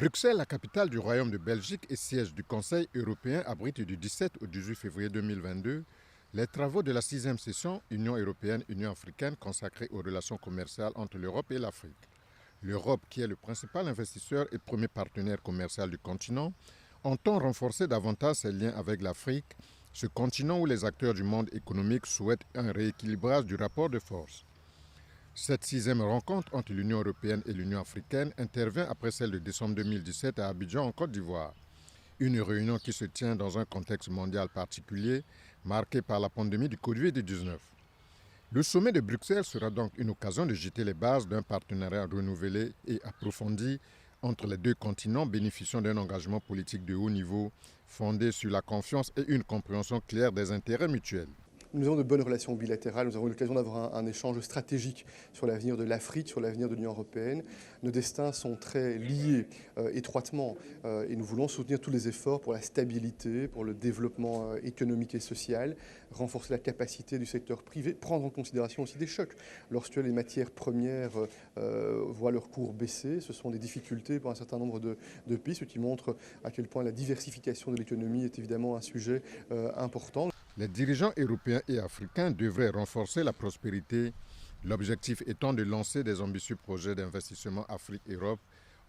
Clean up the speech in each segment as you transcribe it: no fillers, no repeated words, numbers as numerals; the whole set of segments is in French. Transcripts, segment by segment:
Bruxelles, la capitale du Royaume de Belgique et siège du Conseil européen, abrite du 17 au 18 février 2022 les travaux de la 6e session Union européenne-Union africaine consacrée aux relations commerciales entre l'Europe et l'Afrique. L'Europe, qui est le principal investisseur et premier partenaire commercial du continent, entend renforcer davantage ses liens avec l'Afrique, ce continent où les acteurs du monde économique souhaitent un rééquilibrage du rapport de force. Cette 6e rencontre entre l'Union européenne et l'Union africaine intervient après celle de décembre 2017 à Abidjan, en Côte d'Ivoire. Une réunion qui se tient dans un contexte mondial particulier, marqué par la pandémie du Covid-19. Le sommet de Bruxelles sera donc une occasion de jeter les bases d'un partenariat renouvelé et approfondi entre les deux continents, bénéficiant d'un engagement politique de haut niveau, fondé sur la confiance et une compréhension claire des intérêts mutuels. Nous avons de bonnes relations bilatérales, nous avons eu l'occasion d'avoir un échange stratégique sur l'avenir de l'Afrique, sur l'avenir de l'Union européenne. Nos destins sont très liés étroitement et nous voulons soutenir tous les efforts pour la stabilité, pour le développement économique et social, renforcer la capacité du secteur privé, prendre en considération aussi des chocs. Lorsque les matières premières voient leur cours baisser, ce sont des difficultés pour un certain nombre de pays, ce qui montre à quel point la diversification de l'économie est évidemment un sujet important. Les dirigeants européens et africains devraient renforcer la prospérité, l'objectif étant de lancer des ambitieux projets d'investissement Afrique-Europe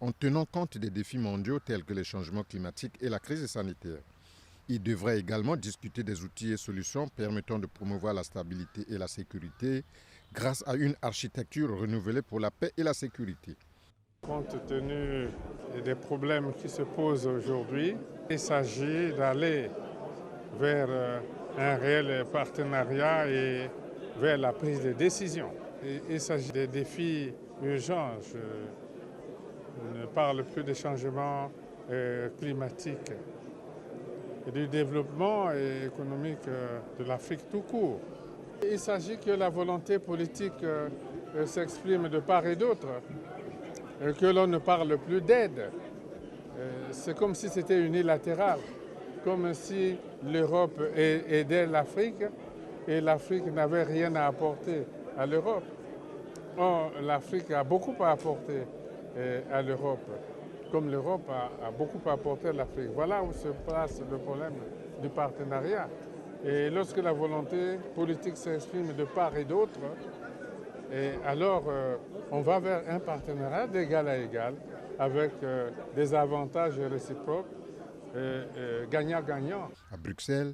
en tenant compte des défis mondiaux tels que les changements climatiques et la crise sanitaire. Ils devraient également discuter des outils et solutions permettant de promouvoir la stabilité et la sécurité grâce à une architecture renouvelée pour la paix et la sécurité. Compte tenu des problèmes qui se posent aujourd'hui, il s'agit d'aller vers un réel partenariat et vers la prise de décision. Il s'agit des défis urgents. Je ne parle plus des changements climatiques et du développement économique de l'Afrique tout court. Il s'agit que la volonté politique s'exprime de part et d'autre, que l'on ne parle plus d'aide. C'est comme si c'était unilatéral, comme si l'Europe aidait l'Afrique et l'Afrique n'avait rien à apporter à l'Europe. Or, l'Afrique a beaucoup à apporter à l'Europe, comme l'Europe a beaucoup à apporter à l'Afrique. Voilà où se place le problème du partenariat. Et lorsque la volonté politique s'exprime de part et d'autre, alors on va vers un partenariat d'égal à égal avec des avantages réciproques. Gagnant-gagnant. À Bruxelles,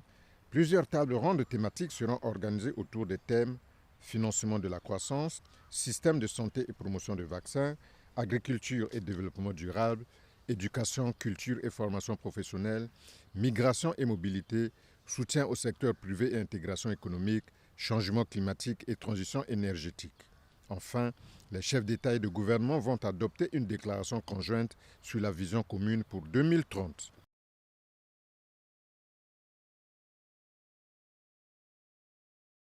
plusieurs tables rondes thématiques seront organisées autour des thèmes financement de la croissance, système de santé et promotion de vaccins, agriculture et développement durable, éducation, culture et formation professionnelle, migration et mobilité, soutien au secteur privé et intégration économique, changement climatique et transition énergétique. Enfin, les chefs d'État et de gouvernement vont adopter une déclaration conjointe sur la vision commune pour 2030.